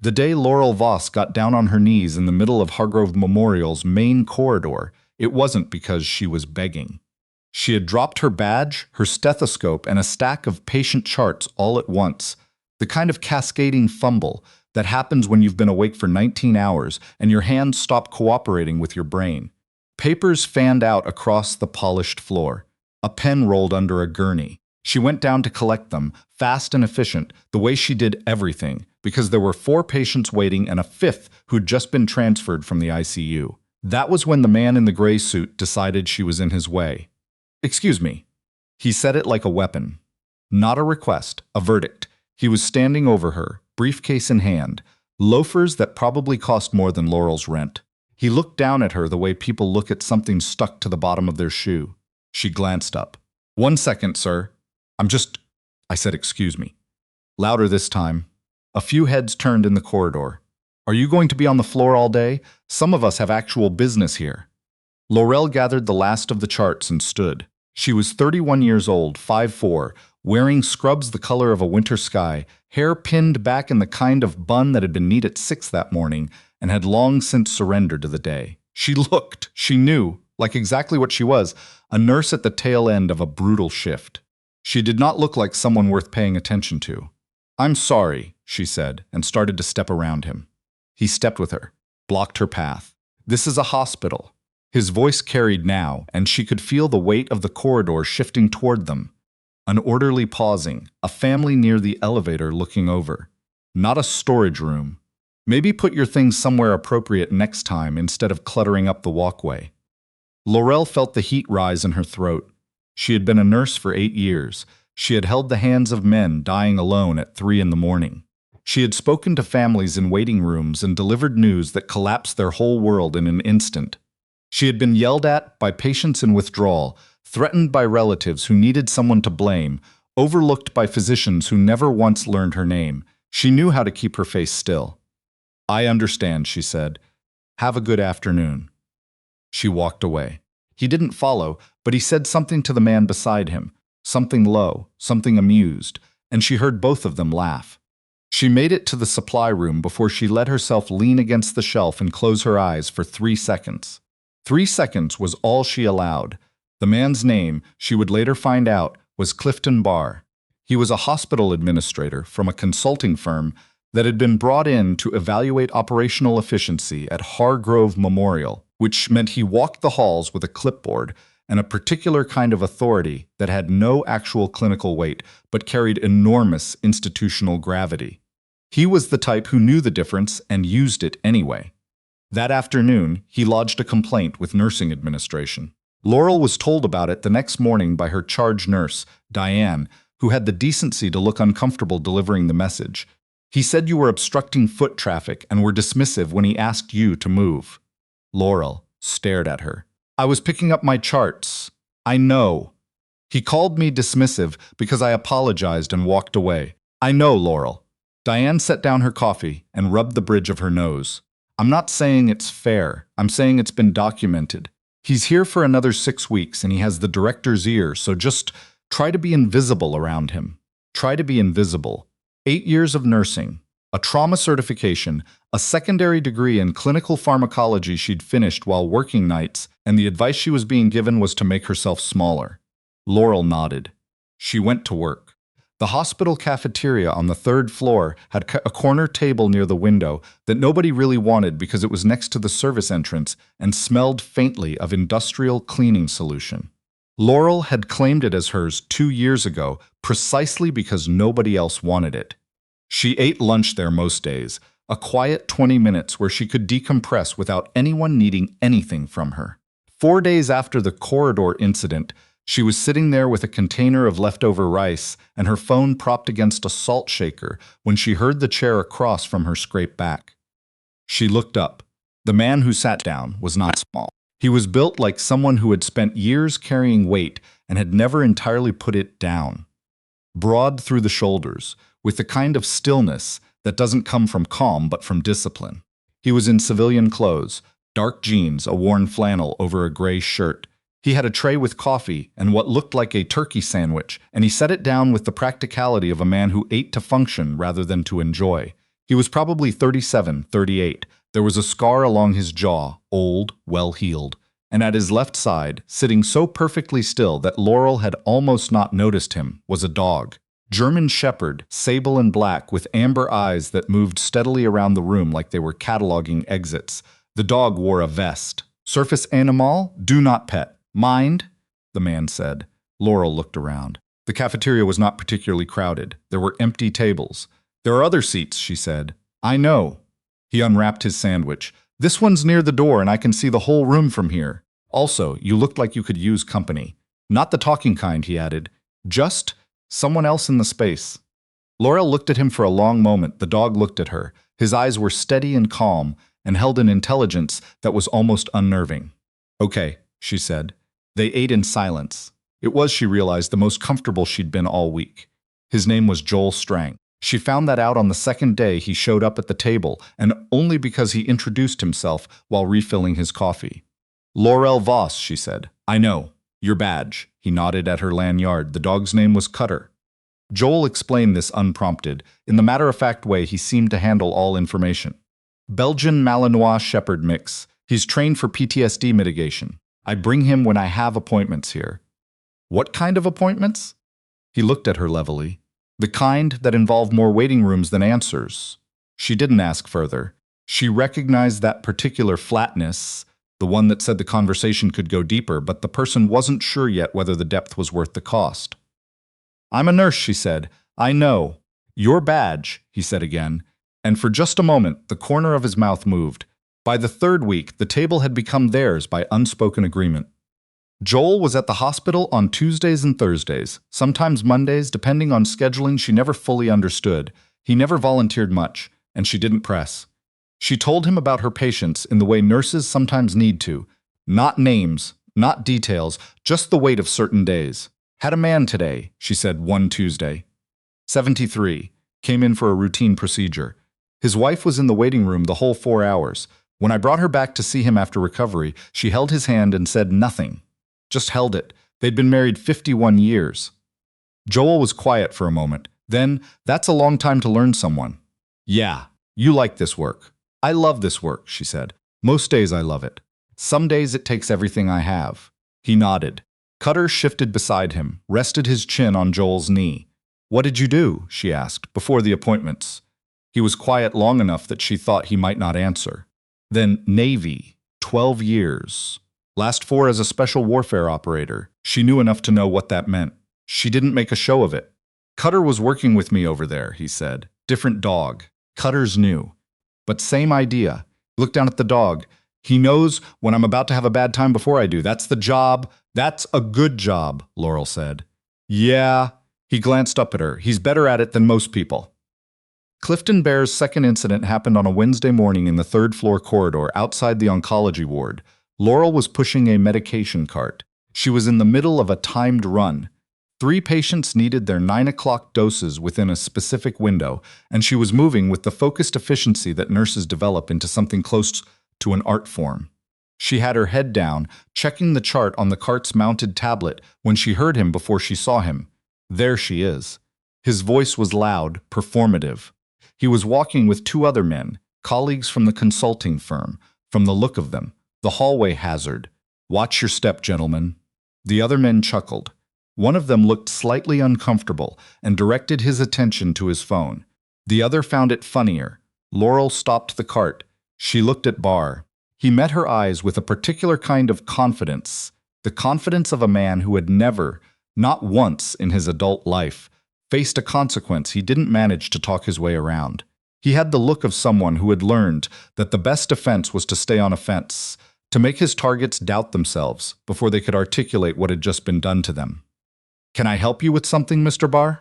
The day Laurel Voss got down on her knees in the middle of Hargrove Memorial's main corridor, it wasn't because she was begging. She had dropped her badge, her stethoscope, and a stack of patient charts all at once, the kind of cascading fumble that happens when you've been awake for 19 hours and your hands stop cooperating with your brain. Papers fanned out across the polished floor. A pen rolled under a gurney. She went down to collect them, fast and efficient, the way she did everything, because there were 4 patients waiting and a 5th who'd just been transferred from the ICU. That was when the man in the gray suit decided she was in his way. "Excuse me." He said it like a weapon. Not a request, a verdict. He was standing over her, briefcase in hand, loafers that probably cost more than Laurel's rent. He looked down at her the way people look at something stuck to the bottom of their shoe. She glanced up. "1 second, sir. I said excuse me." Louder this time. A few heads turned in the corridor. "Are you going to be on the floor all day? Some of us have actual business here." Laurel gathered the last of the charts and stood. She was 31 years old, 5'4", wearing scrubs the color of a winter sky, hair pinned back in the kind of bun that had been neat at 6 that morning and had long since surrendered to the day. She knew, like exactly what she was, a nurse at the tail end of a brutal shift. She did not look like someone worth paying attention to. "I'm sorry," she said, and started to step around him. He stepped with her, blocked her path. "This is a hospital." His voice carried now, and she could feel the weight of the corridor shifting toward them. An orderly pausing, a family near the elevator looking over. Not a storage room. Maybe put your things somewhere appropriate next time instead of cluttering up the walkway. Laurel felt the heat rise in her throat. She had been a nurse for 8 years. She had held the hands of men dying alone at 3 in the morning. She had spoken to families in waiting rooms and delivered news that collapsed their whole world in an instant. She had been yelled at by patients in withdrawal, threatened by relatives who needed someone to blame, overlooked by physicians who never once learned her name. She knew how to keep her face still. "I understand," she said. "Have a good afternoon." She walked away. He didn't follow, but he said something to the man beside him, something low, something amused, and she heard both of them laugh. She made it to the supply room before she let herself lean against the shelf and close her eyes for 3 seconds. 3 seconds was all she allowed. The man's name, she would later find out, was Clifton Barr. He was a hospital administrator from a consulting firm that had been brought in to evaluate operational efficiency at Hargrove Memorial, which meant he walked the halls with a clipboard and a particular kind of authority that had no actual clinical weight but carried enormous institutional gravity. He was the type who knew the difference and used it anyway. That afternoon, he lodged a complaint with nursing administration. Laurel was told about it the next morning by her charge nurse, Diane, who had the decency to look uncomfortable delivering the message. "He said you were obstructing foot traffic and were dismissive when he asked you to move." Laurel stared at her. "I was picking up my charts. I know." "He called me dismissive because I apologized and walked away." "I know, Laurel." Diane set down her coffee and rubbed the bridge of her nose. "I'm not saying it's fair. I'm saying it's been documented. He's here for another 6 weeks and he has the director's ear, so just try to be invisible around him. Try to be invisible. 8 years of nursing, a trauma certification, a secondary degree in clinical pharmacology she'd finished while working nights, and the advice she was being given was to make herself smaller." Laurel nodded. She went to work. The hospital cafeteria on the 3rd floor had a corner table near the window that nobody really wanted because it was next to the service entrance and smelled faintly of industrial cleaning solution. Laurel had claimed it as hers 2 years ago precisely because nobody else wanted it. She ate lunch there most days, a quiet 20 minutes where she could decompress without anyone needing anything from her. 4 days after the corridor incident, she was sitting there with a container of leftover rice and her phone propped against a salt shaker when she heard the chair across from her scrape back. She looked up. The man who sat down was not small. He was built like someone who had spent years carrying weight and had never entirely put it down. Broad through the shoulders, with the kind of stillness that doesn't come from calm but from discipline. He was in civilian clothes, dark jeans, a worn flannel over a gray shirt. He had a tray with coffee and what looked like a turkey sandwich, and he set it down with the practicality of a man who ate to function rather than to enjoy. He was probably 37, 38. There was a scar along his jaw, old, well-healed, and at his left side, sitting so perfectly still that Laurel had almost not noticed him, was a dog. German Shepherd, sable and black, with amber eyes that moved steadily around the room like they were cataloging exits. The dog wore a vest. "Surface animal, do not pet. Mind?" the man said. Laurel looked around. The cafeteria was not particularly crowded. There were empty tables. "There are other seats," she said. "I know." He unwrapped his sandwich. "This one's near the door and I can see the whole room from here. Also, you looked like you could use company. Not the talking kind," he added. "Just someone else in the space." Laurel looked at him for a long moment. The dog looked at her. His eyes were steady and calm and held an intelligence that was almost unnerving. "Okay," she said. They ate in silence. It was, she realized, the most comfortable she'd been all week. His name was Joel Strang. She found that out on the second day he showed up at the table, and only because he introduced himself while refilling his coffee. "Laurel Voss," she said. "I know. Your badge." He nodded at her lanyard. The dog's name was Cutter. Joel explained this unprompted. In the matter-of-fact way he seemed to handle all information. "Belgian Malinois Shepherd mix. He's trained for PTSD mitigation. I bring him when I have appointments here." "What kind of appointments?" He looked at her levelly. "The kind that involve more waiting rooms than answers." She didn't ask further. She recognized that particular flatness, the one that said the conversation could go deeper, but the person wasn't sure yet whether the depth was worth the cost. "I'm a nurse," she said. "I know." "Your badge," he said again, and for just a moment the corner of his mouth moved. By the third week, the table had become theirs by unspoken agreement. Joel was at the hospital on Tuesdays and Thursdays, sometimes Mondays, depending on scheduling she never fully understood. He never volunteered much, and she didn't press. She told him about her patients in the way nurses sometimes need to. Not names, not details, just the weight of certain days. "Had a man today," she said one Tuesday. 73. Came in for a routine procedure. His wife was in the waiting room the whole 4 hours. When I brought her back to see him after recovery, she held his hand and said nothing. Just held it. They'd been married 51 years. Joel was quiet for a moment. Then, "That's a long time to learn someone." "Yeah, you like this work." "I love this work," she said. "Most days I love it. Some days it takes everything I have." He nodded. Cutter shifted beside him, rested his chin on Joel's knee. "What did you do?" she asked, "before the appointments?" He was quiet long enough that she thought he might not answer. Then Navy, 12 years. Last 4 as a special warfare operator. She knew enough to know what that meant. She didn't make a show of it. "Cutter was working with me over there," he said. "Different dog. Cutter's new. But same idea." Look down at the dog. "He knows when I'm about to have a bad time before I do. That's the job. That's a good job," Laurel said. "Yeah." He glanced up at her. "He's better at it than most people." Clifton Bear's second incident happened on a Wednesday morning in the third-floor corridor outside the oncology ward. Laurel was pushing a medication cart. She was in the middle of a timed run. 3 patients needed their 9 o'clock doses within a specific window, and she was moving with the focused efficiency that nurses develop into something close to an art form. She had her head down, checking the chart on the cart's mounted tablet when she heard him before she saw him. There she is. His voice was loud, performative. He was walking with 2 other men, colleagues from the consulting firm. From the look of them, the hallway hazard. "Watch your step, gentlemen." The other men chuckled. One of them looked slightly uncomfortable and directed his attention to his phone. The other found it funnier. Laurel stopped the cart. She looked at Barr. He met her eyes with a particular kind of confidence, the confidence of a man who had never, not once in his adult life, faced a consequence he didn't manage to talk his way around. He had the look of someone who had learned that the best defense was to stay on offense, to make his targets doubt themselves before they could articulate what had just been done to them. "Can I help you with something, Mr. Barr?"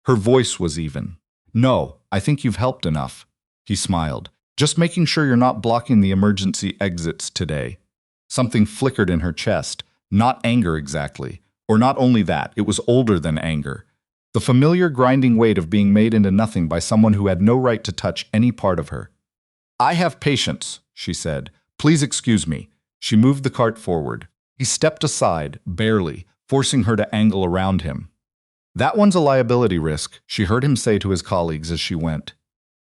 Her voice was even. "No, I think you've helped enough." He smiled. "Just making sure you're not blocking the emergency exits today." Something flickered in her chest. Not anger exactly. Or not only that, it was older than anger. The familiar grinding weight of being made into nothing by someone who had no right to touch any part of her. "I have patience," she said. "Please excuse me." She moved the cart forward. He stepped aside, barely, forcing her to angle around him. "That one's a liability risk," she heard him say to his colleagues as she went.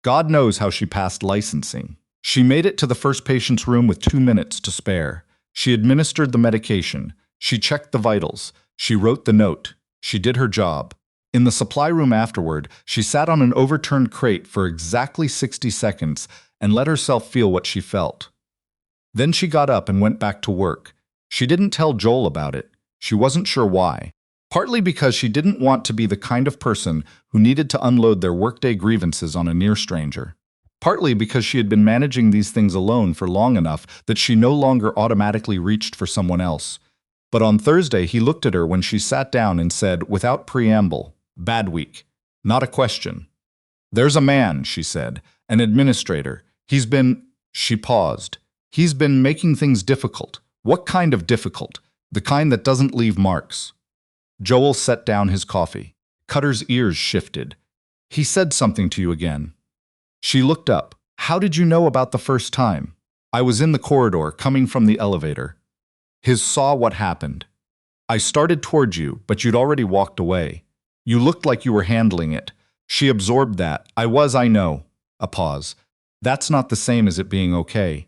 God knows how she passed licensing. She made it to the first patient's room with 2 minutes to spare. She administered the medication. She checked the vitals. She wrote the note. She did her job. In the supply room afterward, she sat on an overturned crate for exactly 60 seconds and let herself feel what she felt. Then she got up and went back to work. She didn't tell Joel about it. She wasn't sure why. Partly because she didn't want to be the kind of person who needed to unload their workday grievances on a near stranger. Partly because she had been managing these things alone for long enough that she no longer automatically reached for someone else. But on Thursday, he looked at her when she sat down and said, without preamble, "Bad week." Not a question. "There's a man," she said, "an administrator. He's been—" She paused. "He's been making things difficult." "What kind of difficult?" "The kind that doesn't leave marks." Joel set down his coffee. Cutter's ears shifted. "He said something to you again." She looked up. "How did you know about the first time?" "I was in the corridor, coming from the elevator." His saw what happened. "I started towards you, but you'd already walked away. You looked like you were handling it." She absorbed that. I know." A pause. "That's not the same as it being okay."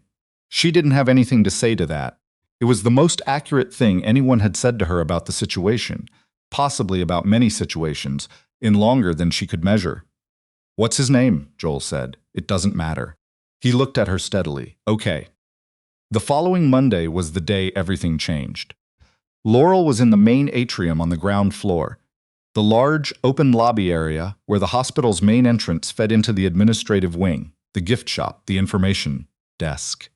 She didn't have anything to say to that. It was the most accurate thing anyone had said to her about the situation, possibly about many situations, in longer than she could measure. "What's his name?" Joel said. "It doesn't matter." He looked at her steadily. "Okay." The following Monday was the day everything changed. Laurel was in the main atrium on the ground floor, the large, open lobby area where the hospital's main entrance fed into the administrative wing, the gift shop, the information desk.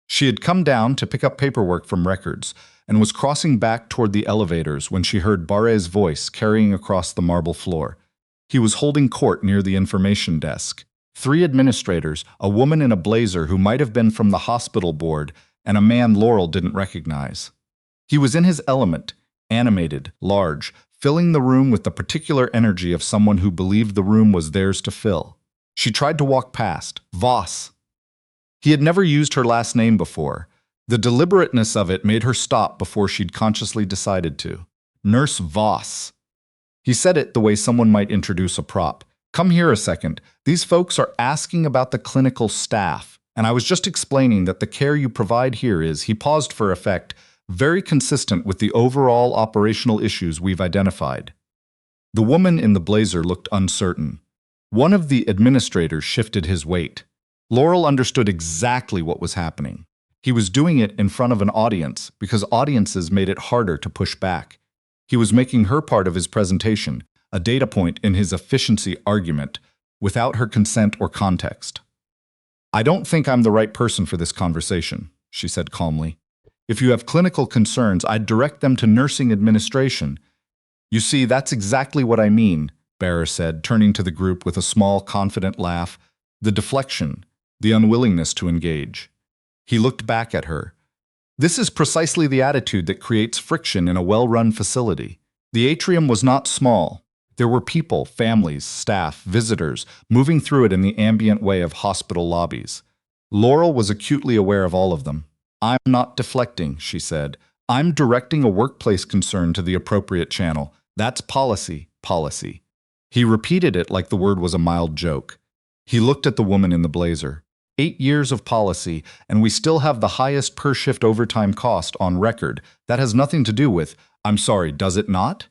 She had come down to pick up paperwork from records and was crossing back toward the elevators when she heard Barre's voice carrying across the marble floor. He was holding court near the information desk. 3 administrators, a woman in a blazer who might have been from the hospital board, and a man Laurel didn't recognize. He was in his element, animated, large, filling the room with the particular energy of someone who believed the room was theirs to fill. She tried to walk past. Voss. He had never used her last name before. The deliberateness of it made her stop before she'd consciously decided to. Nurse Voss. He said it the way someone might introduce a prop. "Come here a second. These folks are asking about the clinical staff, and I was just explaining that the care you provide here is," he paused for effect, "very consistent with the overall operational issues we've identified." The woman in the blazer looked uncertain. One of the administrators shifted his weight. Laurel understood exactly what was happening. He was doing it in front of an audience because audiences made it harder to push back. He was making her part of his presentation, a data point in his efficiency argument, without her consent or context. "I don't think I'm the right person for this conversation," she said calmly. "If you have clinical concerns, I'd direct them to nursing administration." "You see, that's exactly what I mean," Barre said, turning to the group with a small, confident laugh. "The deflection, the unwillingness to engage." He looked back at her. "This is precisely the attitude that creates friction in a well-run facility." The atrium was not small. There were people, families, staff, visitors, moving through it in the ambient way of hospital lobbies. Laurel was acutely aware of all of them. "I'm not deflecting," she said. "I'm directing a workplace concern to the appropriate channel. That's policy, policy." He repeated it like the word was a mild joke. He looked at the woman in the blazer. 8 years of policy, and we still have the highest per-shift overtime cost on record. That has nothing to do with— I'm sorry, does it not?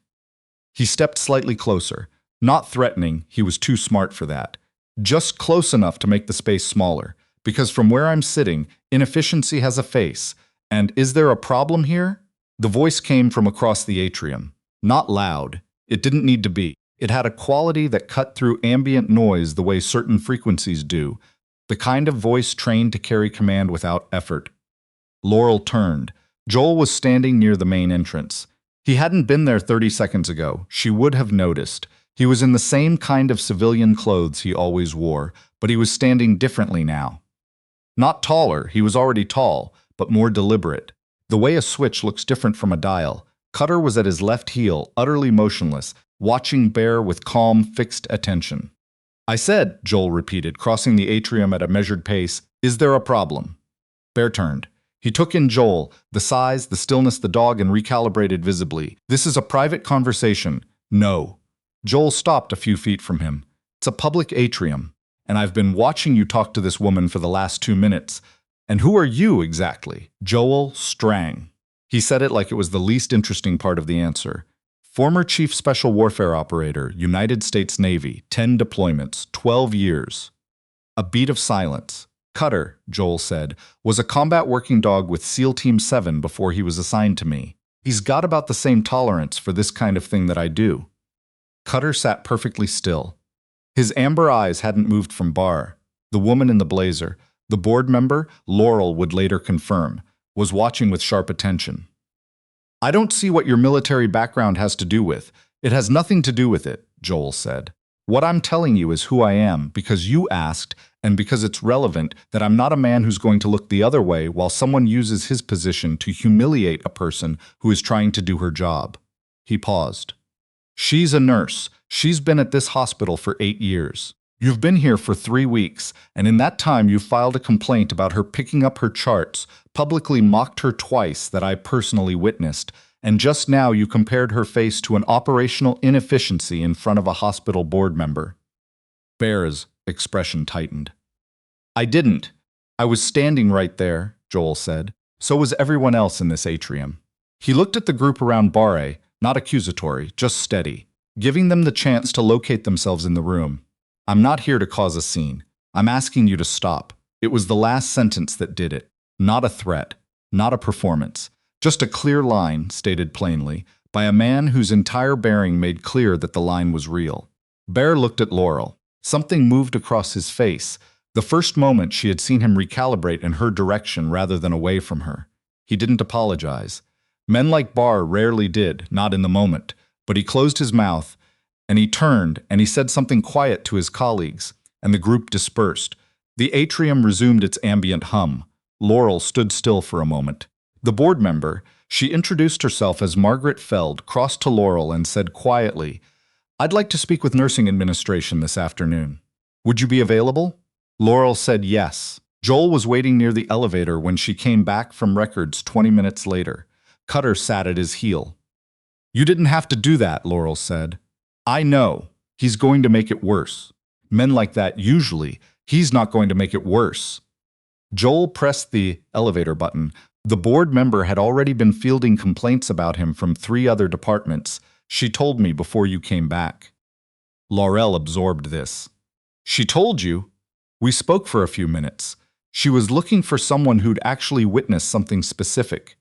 He stepped slightly closer. Not threatening, he was too smart for that. Just close enough to make the space smaller. Because from where I'm sitting, inefficiency has a face. And is there a problem here? The voice came from across the atrium. Not loud. It didn't need to be. It had a quality that cut through ambient noise the way certain frequencies do. The kind of voice trained to carry command without effort. Laurel turned. Joel was standing near the main entrance. He hadn't been there 30 seconds ago. She would have noticed. He was in the same kind of civilian clothes he always wore, but he was standing differently now. Not taller, he was already tall, but more deliberate. The way a switch looks different from a dial. Cutter was at his left heel, utterly motionless, watching Barre with calm, fixed attention. "I said," Joel repeated, crossing the atrium at a measured pace, "is there a problem?" Barre turned. He took in Joel, the size, the stillness, the dog, and recalibrated visibly. "This is a private conversation." "No." Joel stopped a few feet from him. "It's a public atrium." and I've been watching you talk to this woman for the last 2 minutes. And who are you exactly? Joel Strang. He said it like it was the least interesting part of the answer. Former Chief Special Warfare Operator, United States Navy, 10 deployments, 12 years. A beat of silence. Cutter, Joel said, was a combat working dog with SEAL Team 7 before he was assigned to me. He's got about the same tolerance for this kind of thing that I do. Cutter sat perfectly still. His amber eyes hadn't moved from Bar. The woman in the blazer, the board member, Laurel would later confirm, was watching with sharp attention. I don't see what your military background has to do with. It has nothing to do with it, Joel said. What I'm telling you is who I am because you asked and because it's relevant that I'm not a man who's going to look the other way while someone uses his position to humiliate a person who is trying to do her job. He paused. She's a nurse. She's been at this hospital for 8 years. You've been here for 3 weeks, and in that time you filed a complaint about her picking up her charts, publicly mocked her twice that I personally witnessed, and just now you compared her face to an operational inefficiency in front of a hospital board member. Bear's expression tightened. I didn't. I was standing right there, Joel said. So was everyone else in this atrium. He looked at the group around Barre, not accusatory, just steady, giving them the chance to locate themselves in the room. I'm not here to cause a scene. I'm asking you to stop. It was the last sentence that did it. Not a threat. Not a performance. Just a clear line, stated plainly, by a man whose entire bearing made clear that the line was real. Bear looked at Laurel. Something moved across his face. The first moment she had seen him recalibrate in her direction rather than away from her. He didn't apologize. Men like Barr rarely did, not in the moment, but he closed his mouth, and he turned and he said something quiet to his colleagues, and the group dispersed. The atrium resumed its ambient hum. Laurel stood still for a moment. The board member, she introduced herself as Margaret Feld, crossed to Laurel and said quietly, I'd like to speak with nursing administration this afternoon. Would you be available? Laurel said yes. Joel was waiting near the elevator when she came back from records 20 minutes later. Cutter sat at his heel. You didn't have to do that, Laurel said. I know. He's going to make it worse. Men like that usually, he's not going to make it worse. Joel pressed the elevator button. The board member had already been fielding complaints about him from 3 other departments. She told me before you came back. Laurel absorbed this. She told you? We spoke for a few minutes. She was looking for someone who'd actually witnessed something specific.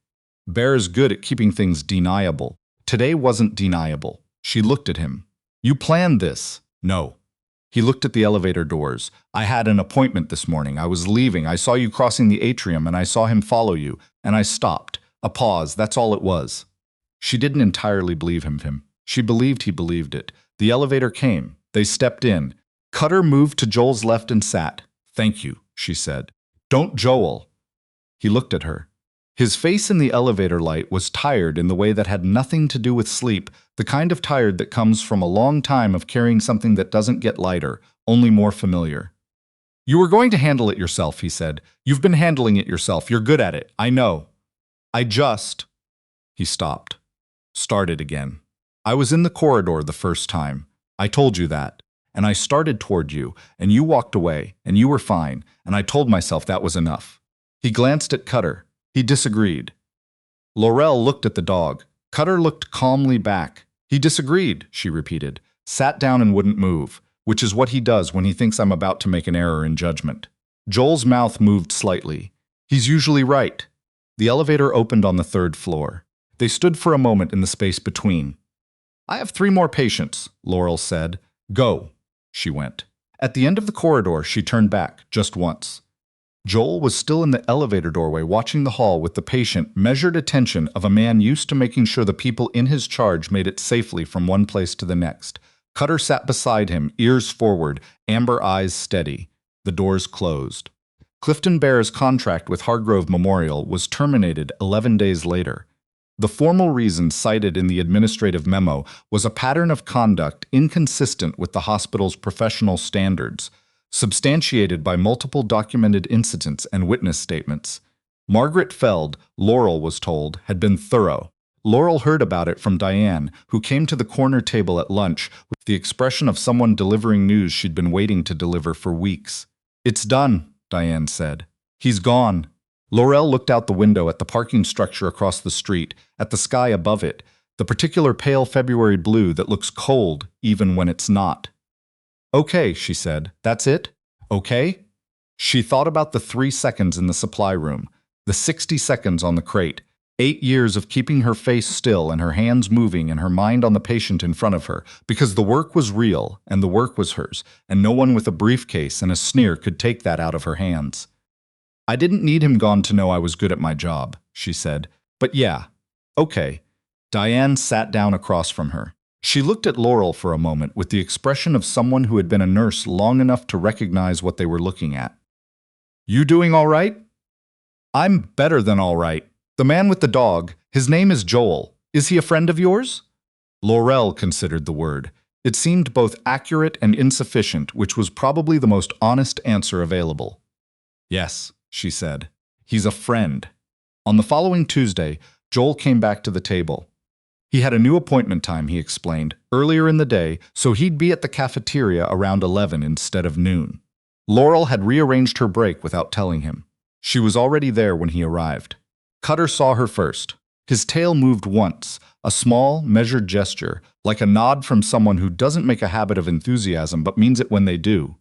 Bear's good at keeping things deniable. Today wasn't deniable. She looked at him. You planned this? No. He looked at the elevator doors. I had an appointment this morning. I was leaving. I saw you crossing the atrium and I saw him follow you, and I stopped. A pause, that's all it was. She didn't entirely believe him. She believed he believed it. The elevator came. They stepped in. Cutter moved to Joel's left and sat. Thank you, she said. Don't, Joel. He looked at her. His face in the elevator light was tired in the way that had nothing to do with sleep, the kind of tired that comes from a long time of carrying something that doesn't get lighter, only more familiar. You were going to handle it yourself, he said. You've been handling it yourself. You're good at it. I know. I just... He stopped. Started again. I was in the corridor the first time. I told you that. And I started toward you, and you walked away, and you were fine, and I told myself that was enough. He glanced at Cutter. He disagreed. Laurel looked at the dog. Cutter looked calmly back. He disagreed, she repeated, sat down and wouldn't move, which is what he does when he thinks I'm about to make an error in judgment. Joel's mouth moved slightly. He's usually right. The elevator opened on the 3rd floor. They stood for a moment in the space between. I have 3 more patients, Laurel said. Go. She went. At the end of the corridor, she turned back, just once. Joel was still in the elevator doorway watching the hall with the patient, measured attention of a man used to making sure the people in his charge made it safely from one place to the next. Cutter sat beside him, ears forward, amber eyes steady. The doors closed. Clifton Bear's contract with Hargrove Memorial was terminated 11 days later. The formal reason cited in the administrative memo was a pattern of conduct inconsistent with the hospital's professional standards, substantiated by multiple documented incidents and witness statements. Margaret Feld, Laurel was told, had been thorough. Laurel heard about it from Diane, who came to the corner table at lunch with the expression of someone delivering news she'd been waiting to deliver for weeks. "It's done," Diane said. "He's gone." Laurel looked out the window at the parking structure across the street, at the sky above it, the particular pale February blue that looks cold even when it's not. "Okay," she said. "That's it? Okay?" She thought about the 3 seconds in the supply room, the 60 seconds on the crate, 8 years of keeping her face still and her hands moving and her mind on the patient in front of her, because the work was real and the work was hers, and no one with a briefcase and a sneer could take that out of her hands. "I didn't need him gone to know I was good at my job," she said. "But yeah, okay." Diane sat down across from her. She looked at Laurel for a moment with the expression of someone who had been a nurse long enough to recognize what they were looking at. "You doing all right?" "I'm better than all right. The man with the dog, his name is Joel. Is he a friend of yours?" Laurel considered the word. It seemed both accurate and insufficient, which was probably the most honest answer available. "Yes," she said. "He's a friend." On the following Tuesday, Joel came back to the table. He had a new appointment time, he explained, earlier in the day, so he'd be at the cafeteria around 11 instead of noon. Laurel had rearranged her break without telling him. She was already there when he arrived. Cutter saw her first. His tail moved once, a small, measured gesture, like a nod from someone who doesn't make a habit of enthusiasm but means it when they do.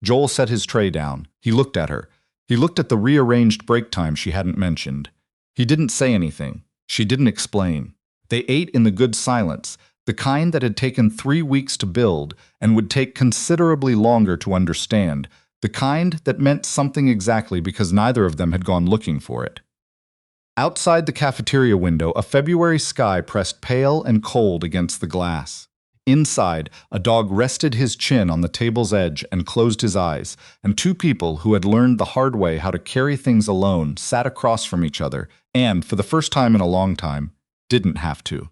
Joel set his tray down. He looked at her. He looked at the rearranged break time she hadn't mentioned. He didn't say anything. She didn't explain. They ate in the good silence, the kind that had taken 3 weeks to build and would take considerably longer to understand, the kind that meant something exactly because neither of them had gone looking for it. Outside the cafeteria window, a February sky pressed pale and cold against the glass. Inside, a dog rested his chin on the table's edge and closed his eyes, and 2 people who had learned the hard way how to carry things alone sat across from each other and, for the first time in a long time, didn't have to.